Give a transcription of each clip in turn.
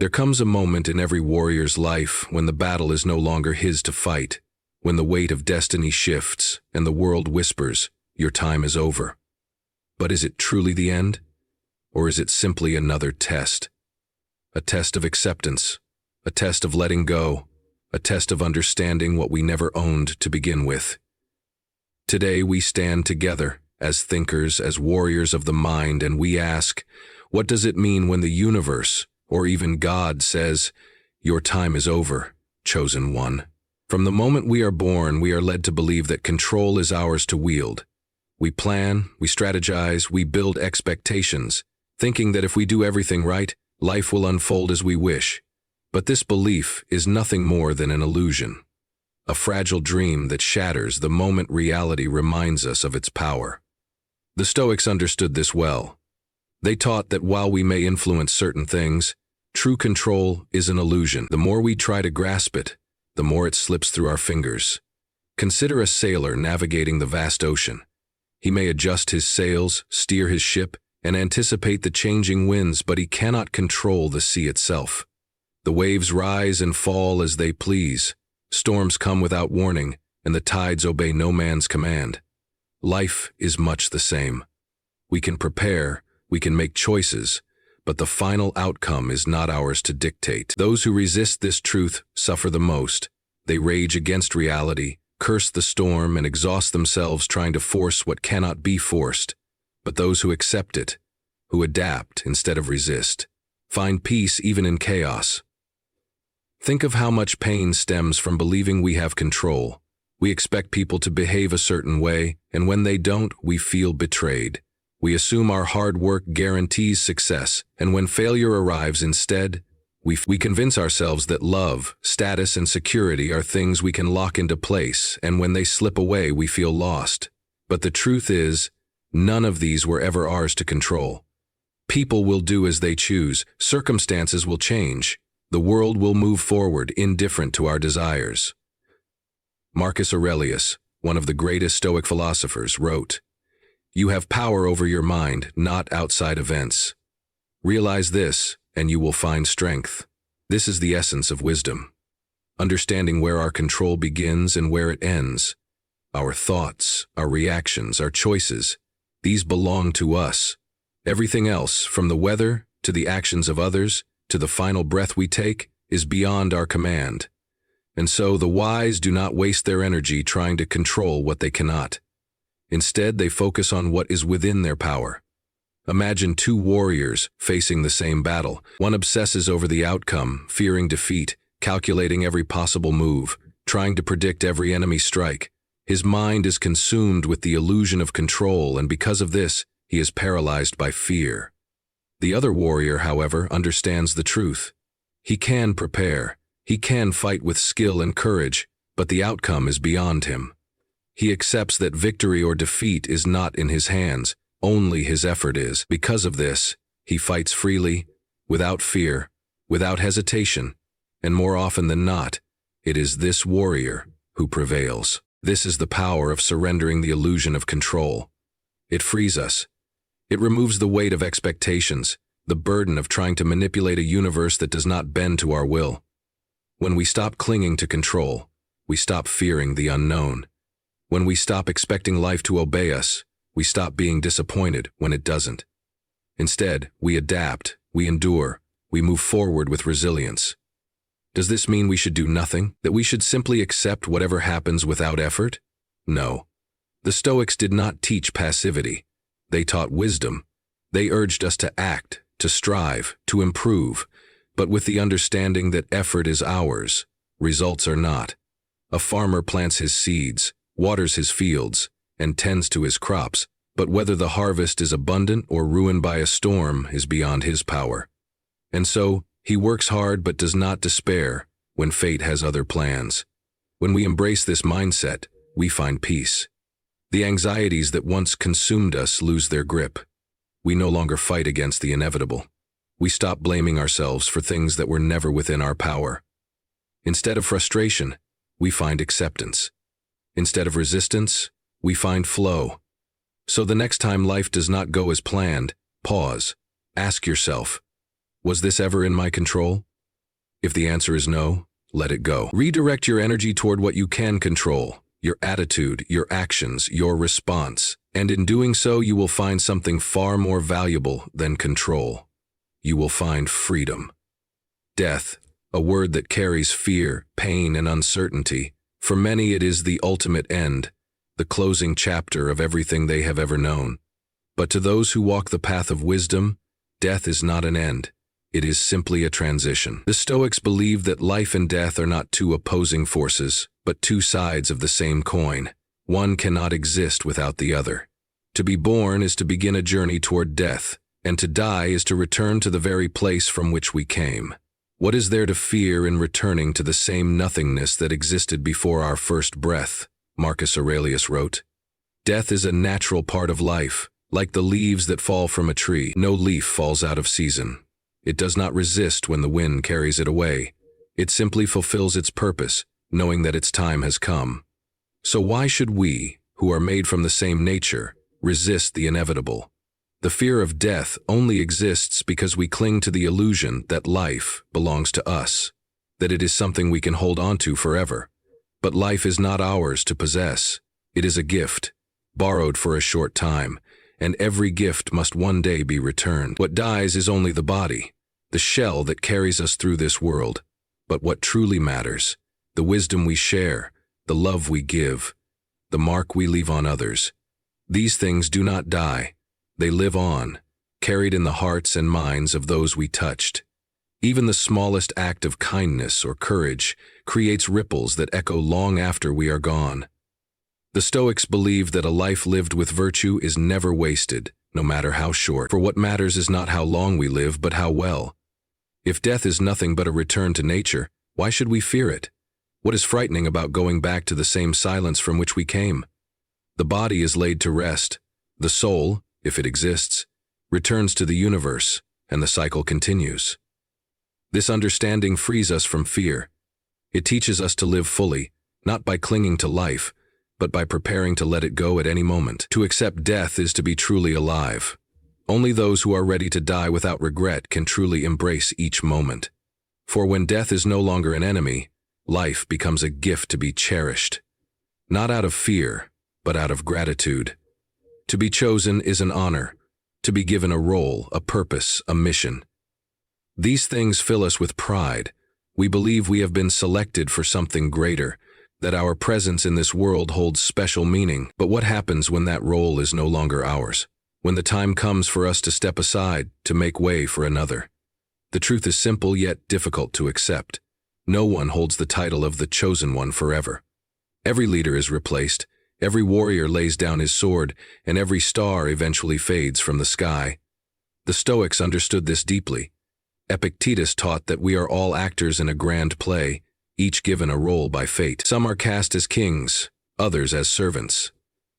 There comes a moment in every warrior's life when the battle is no longer his to fight, when the weight of destiny shifts and the world whispers, "Your time is over." But is it truly the end? Or is it simply another test? A test of acceptance, a test of letting go, a test of understanding what we never owned to begin with. Today we stand together as thinkers, as warriors of the mind, and we ask, what does it mean when the universe, or even God, says, "Your time is over, chosen one"? From the moment we are born, we are led to believe that control is ours to wield. We plan, we strategize, we build expectations, thinking that if we do everything right, life will unfold as we wish. But this belief is nothing more than an illusion, a fragile dream that shatters the moment reality reminds us of its power. The Stoics understood this well. They taught that while we may influence certain things, true control is an illusion. The more we try to grasp it, the more it slips through our fingers. Consider a sailor navigating the vast ocean. He may adjust his sails, steer his ship, and anticipate the changing winds, but he cannot control the sea itself. The waves rise and fall as they please. Storms come without warning, and the tides obey no man's command. Life is much the same. We can prepare, we can make choices, but the final outcome is not ours to dictate. Those who resist this truth suffer the most. They rage against reality, curse the storm, and exhaust themselves trying to force what cannot be forced. But those who accept it, who adapt instead of resist, find peace even in chaos. Think of how much pain stems from believing we have control. We expect people to behave a certain way, and when they don't, we feel betrayed. We assume our hard work guarantees success, and when failure arrives instead, we convince ourselves that love, status, and security are things we can lock into place, and when they slip away, we feel lost. But the truth is, none of these were ever ours to control. People will do as they choose, circumstances will change, the world will move forward indifferent to our desires. Marcus Aurelius, one of the greatest Stoic philosophers, wrote, "You have power over your mind, not outside events. Realize this, and you will find strength." This is the essence of wisdom. Understanding where our control begins and where it ends. Our thoughts, our reactions, our choices, these belong to us. Everything else, from the weather to the actions of others to the final breath we take, is beyond our command. And so the wise do not waste their energy trying to control what they cannot. Instead, they focus on what is within their power. Imagine two warriors facing the same battle. One obsesses over the outcome, fearing defeat, calculating every possible move, trying to predict every enemy strike. His mind is consumed with the illusion of control, and because of this, he is paralyzed by fear. The other warrior, however, understands the truth. He can prepare. He can fight with skill and courage, but the outcome is beyond him. He accepts that victory or defeat is not in his hands, only his effort is. Because of this, he fights freely, without fear, without hesitation, and more often than not, it is this warrior who prevails. This is the power of surrendering the illusion of control. It frees us. It removes the weight of expectations, the burden of trying to manipulate a universe that does not bend to our will. When we stop clinging to control, we stop fearing the unknown. When we stop expecting life to obey us, we stop being disappointed when it doesn't. Instead, we adapt, we endure, we move forward with resilience. Does this mean we should do nothing? That we should simply accept whatever happens without effort? No. The Stoics did not teach passivity. They taught wisdom. They urged us to act, to strive, to improve, but with the understanding that effort is ours, results are not. A farmer plants his seeds, waters his fields, and tends to his crops, but whether the harvest is abundant or ruined by a storm is beyond his power. And so, he works hard but does not despair when fate has other plans. When we embrace this mindset, we find peace. The anxieties that once consumed us lose their grip. We no longer fight against the inevitable. We stop blaming ourselves for things that were never within our power. Instead of frustration, we find acceptance. Instead of resistance, we find flow. So the next time life does not go as planned, pause. Ask yourself, was this ever in my control? If the answer is no, let it go. Redirect your energy toward what you can control, your attitude, your actions, your response. And in doing so, you will find something far more valuable than control. You will find freedom. Death, a word that carries fear, pain, and uncertainty. For many, it is the ultimate end, the closing chapter of everything they have ever known. But to those who walk the path of wisdom, death is not an end. It is simply a transition. The Stoics believe that life and death are not two opposing forces, but two sides of the same coin. One cannot exist without the other. To be born is to begin a journey toward death, and to die is to return to the very place from which we came. What is there to fear in returning to the same nothingness that existed before our first breath? Marcus Aurelius wrote. Death is a natural part of life, like the leaves that fall from a tree. No leaf falls out of season. It does not resist when the wind carries it away. It simply fulfills its purpose, knowing that its time has come. So why should we, who are made from the same nature, resist the inevitable? The fear of death only exists because we cling to the illusion that life belongs to us, that it is something we can hold on to forever. But life is not ours to possess. It is a gift, borrowed for a short time, and every gift must one day be returned. What dies is only the body, the shell that carries us through this world. But what truly matters, the wisdom we share, the love we give, the mark we leave on others. These things do not die. They live on, carried in the hearts and minds of those we touched. Even the smallest act of kindness or courage creates ripples that echo long after we are gone. The Stoics believe that a life lived with virtue is never wasted, no matter how short. For what matters is not how long we live, but how well. If death is nothing but a return to nature, why should we fear it? What is frightening about going back to the same silence from which we came? The body is laid to rest. The soul, if it exists, returns to the universe, and the cycle continues. This understanding frees us from fear. It teaches us to live fully, not by clinging to life, but by preparing to let it go at any moment. To accept death is to be truly alive. Only those who are ready to die without regret can truly embrace each moment. For when death is no longer an enemy, life becomes a gift to be cherished. Not out of fear, but out of gratitude. To be chosen is an honor. To be given a role, a purpose, a mission. These things fill us with pride. We believe we have been selected for something greater, that our presence in this world holds special meaning. But what happens when that role is no longer ours? When the time comes for us to step aside, to make way for another? The truth is simple yet difficult to accept. No one holds the title of the chosen one forever. Every leader is replaced, every warrior lays down his sword, and every star eventually fades from the sky. The Stoics understood this deeply. Epictetus taught that we are all actors in a grand play, each given a role by fate. Some are cast as kings, others as servants.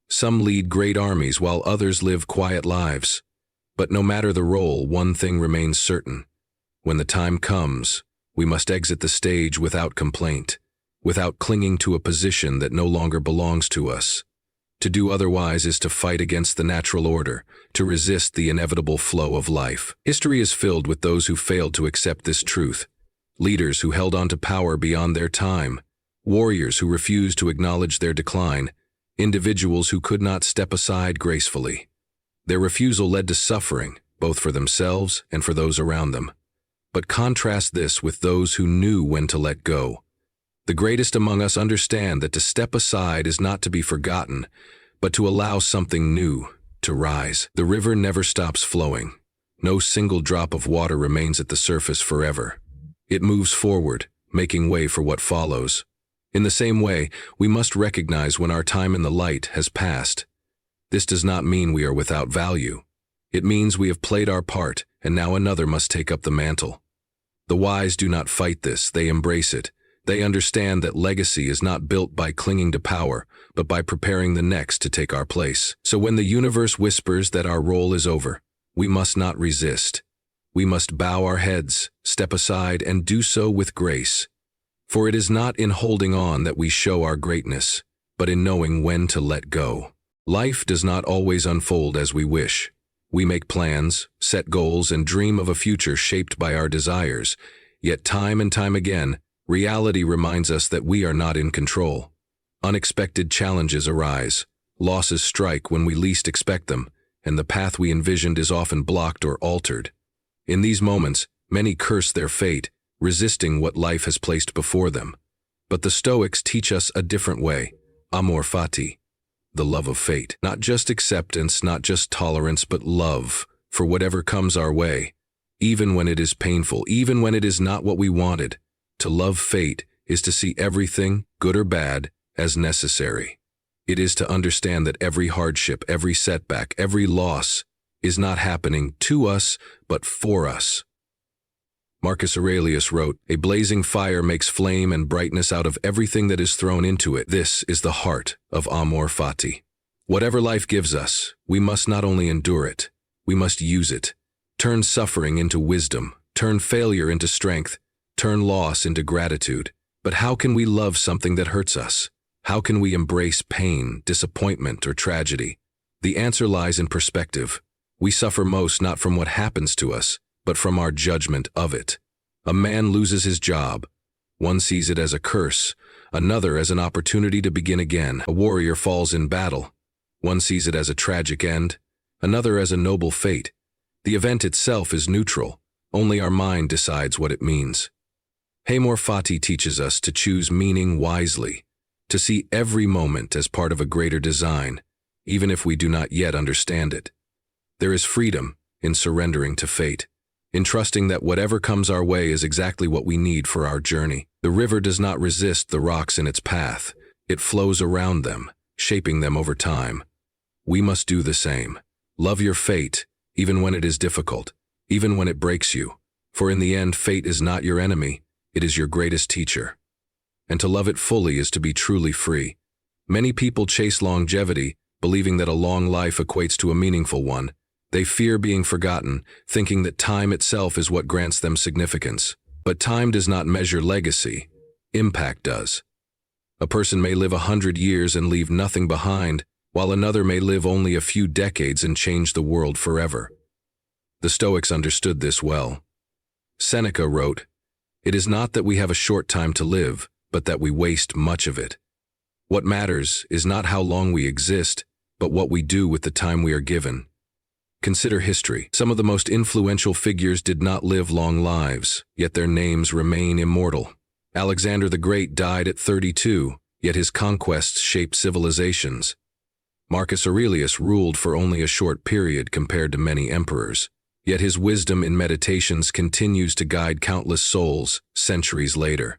Some lead great armies while others live quiet lives. But no matter the role, one thing remains certain. When the time comes, we must exit the stage without complaint, without clinging to a position that no longer belongs to us. To do otherwise is to fight against the natural order, to resist the inevitable flow of life. History is filled with those who failed to accept this truth. Leaders who held on to power beyond their time, warriors who refused to acknowledge their decline, individuals who could not step aside gracefully. Their refusal led to suffering, both for themselves and for those around them. But contrast this with those who knew when to let go. The greatest among us understand that to step aside is not to be forgotten, but to allow something new to rise. The river never stops flowing. No single drop of water remains at the surface forever. It moves forward, making way for what follows. In the same way, we must recognize when our time in the light has passed. This does not mean we are without value. It means we have played our part, and now another must take up the mantle. The wise do not fight this, they embrace it. They understand that legacy is not built by clinging to power, but by preparing the next to take our place. So when the universe whispers that our role is over, we must not resist. We must bow our heads, step aside, and do so with grace. For it is not in holding on that we show our greatness, but in knowing when to let go. Life does not always unfold as we wish. We make plans, set goals, and dream of a future shaped by our desires, Yet time and time again, reality reminds us that we are not in control. Unexpected challenges arise, losses strike when we least expect them, and the path we envisioned is often blocked or altered. In these moments, many curse their fate, resisting what life has placed before them. But the Stoics teach us a different way, Amor Fati, the love of fate. Not just acceptance, not just tolerance, but love for whatever comes our way, even when it is painful, even when it is not what we wanted. To love fate is to see everything, good or bad, as necessary. It is to understand that every hardship, every setback, every loss is not happening to us, but for us. Marcus Aurelius wrote, "A blazing fire makes flame and brightness out of everything that is thrown into it." This is the heart of Amor Fati. Whatever life gives us, we must not only endure it, we must use it. Turn suffering into wisdom, turn failure into strength, turn loss into gratitude. But how can we love something that hurts us? How can we embrace pain, disappointment, or tragedy? The answer lies in perspective. We suffer most not from what happens to us, but from our judgment of it. A man loses his job. One sees it as a curse, another as an opportunity to begin again. A warrior falls in battle. One sees it as a tragic end, another as a noble fate. The event itself is neutral. Only our mind decides what it means. Amor Fati teaches us to choose meaning wisely, to see every moment as part of a greater design, even if we do not yet understand it. There is freedom in surrendering to fate, in trusting that whatever comes our way is exactly what we need for our journey. The river does not resist the rocks in its path. It flows around them, shaping them over time. We must do the same. Love your fate, even when it is difficult, even when it breaks you. For in the end, fate is not your enemy, it is your greatest teacher. And to love it fully is to be truly free. Many people chase longevity, believing that a long life equates to a meaningful one. They fear being forgotten, thinking that time itself is what grants them significance. But time does not measure legacy. Impact does. A person may live 100 years and leave nothing behind, while another may live only a few decades and change the world forever. The Stoics understood this well. Seneca wrote, "It is not that we have a short time to live, but that we waste much of it. What matters is not how long we exist, but what we do with the time we are given." Consider history. Some of the most influential figures did not live long lives, yet their names remain immortal. Alexander the Great died at 32, yet his conquests shaped civilizations. Marcus Aurelius ruled for only a short period compared to many emperors, yet his wisdom in Meditations continues to guide countless souls centuries later.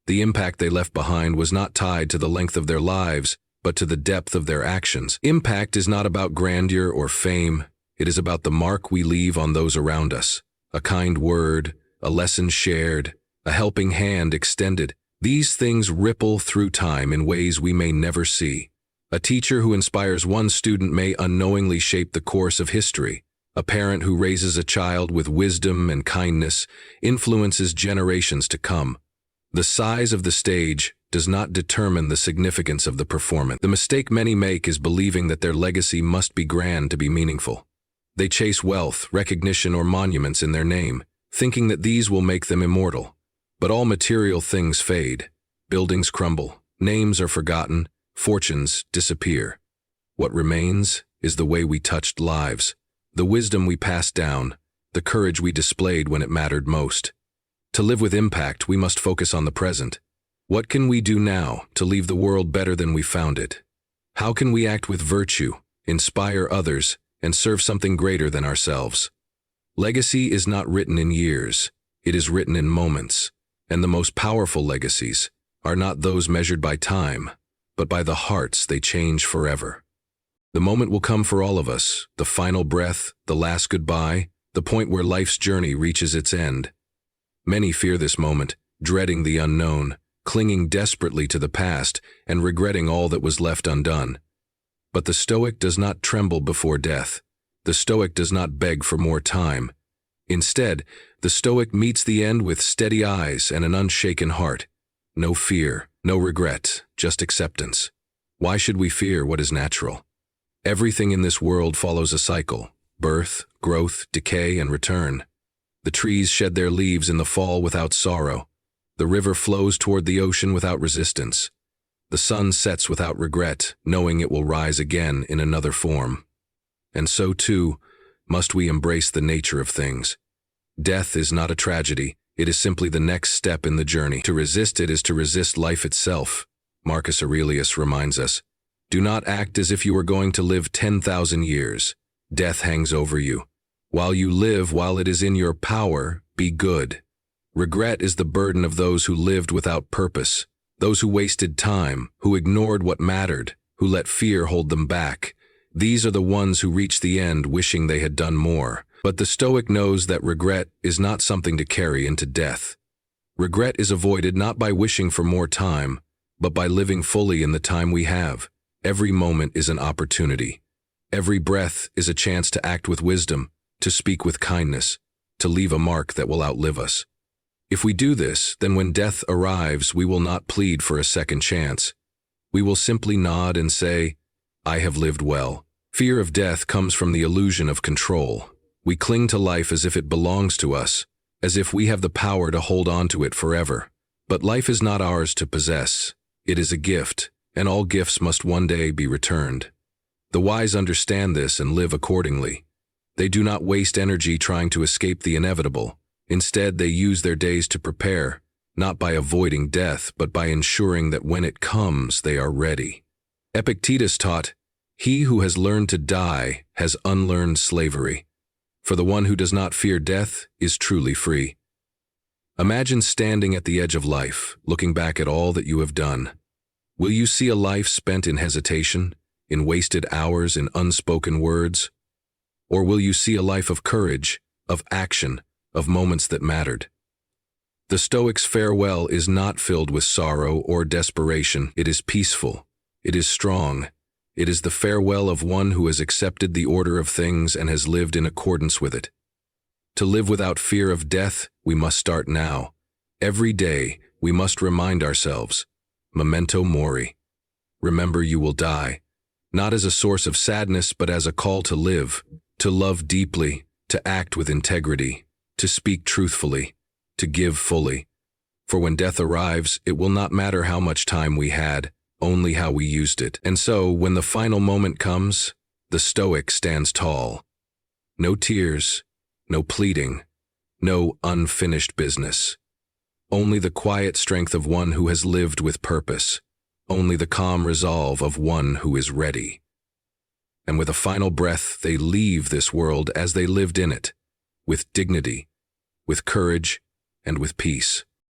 The impact they left behind was not tied to the length of their lives, but to the depth of their actions. Impact is not about grandeur or fame. It is about the mark we leave on those around us. A kind word, a lesson shared, a helping hand extended. These things ripple through time in ways we may never see. A teacher who inspires one student may unknowingly shape the course of history. A parent who raises a child with wisdom and kindness influences generations to come. The size of the stage does not determine the significance of the performance. The mistake many make is believing that their legacy must be grand to be meaningful. They chase wealth, recognition, or monuments in their name, thinking that these will make them immortal. But all material things fade. Buildings crumble, names are forgotten, fortunes disappear. What remains is the way we touched lives, the wisdom we passed down, the courage we displayed when it mattered most. To live with impact, we must focus on the present. What can we do now to leave the world better than we found it? How can we act with virtue, inspire others, and serve something greater than ourselves? Legacy is not written in years, it is written in moments, and the most powerful legacies are not those measured by time, but by the hearts they change forever. The moment will come for all of us, the final breath, the last goodbye, the point where life's journey reaches its end. Many fear this moment, dreading the unknown, clinging desperately to the past, and regretting all that was left undone. But the Stoic does not tremble before death. The Stoic does not beg for more time. Instead, the Stoic meets the end with steady eyes and an unshaken heart. No fear, no regret, just acceptance. Why should we fear what is natural? Everything in this world follows a cycle: birth, growth, decay, and return. The trees shed their leaves in the fall without sorrow. The river flows toward the ocean without resistance. The sun sets without regret, knowing it will rise again in another form. And so, too, must we embrace the nature of things. Death is not a tragedy. It is simply the next step in the journey. To resist it is to resist life itself. Marcus Aurelius reminds us, "Do not act as if you were going to live 10,000 years. Death hangs over you. While you live, while it is in your power, be good." Regret is the burden of those who lived without purpose, those who wasted time, who ignored what mattered, who let fear hold them back. These are the ones who reach the end wishing they had done more. But the Stoic knows that regret is not something to carry into death. Regret is avoided not by wishing for more time, but by living fully in the time we have. Every moment is an opportunity. Every breath is a chance to act with wisdom, to speak with kindness, to leave a mark that will outlive us. If we do this, then when death arrives, we will not plead for a second chance. We will simply nod and say, "I have lived well." Fear of death comes from the illusion of control. We cling to life as if it belongs to us, as if we have the power to hold on to it forever. But life is not ours to possess. It is a gift, and all gifts must one day be returned. The wise understand this and live accordingly. They do not waste energy trying to escape the inevitable. Instead, they use their days to prepare, not by avoiding death, but by ensuring that when it comes, they are ready. Epictetus taught, "He who has learned to die has unlearned slavery. For the one who does not fear death is truly free." Imagine standing at the edge of life, looking back at all that you have done. Will you see a life spent in hesitation, in wasted hours, in unspoken words? Or will you see a life of courage, of action, of moments that mattered? The Stoic's farewell is not filled with sorrow or desperation. It is peaceful. It is strong. It is the farewell of one who has accepted the order of things and has lived in accordance with it. To live without fear of death, we must start now. Every day, we must remind ourselves, memento mori. Remember you will die, not as a source of sadness, but as a call to live, to love deeply, to act with integrity, to speak truthfully, to give fully. For when death arrives, it will not matter how much time we had, only how we used it. And so, when the final moment comes, the Stoic stands tall. No tears, no pleading, no unfinished business. Only the quiet strength of one who has lived with purpose. Only the calm resolve of one who is ready. And with a final breath, they leave this world as they lived in it, with dignity, with courage, and with peace.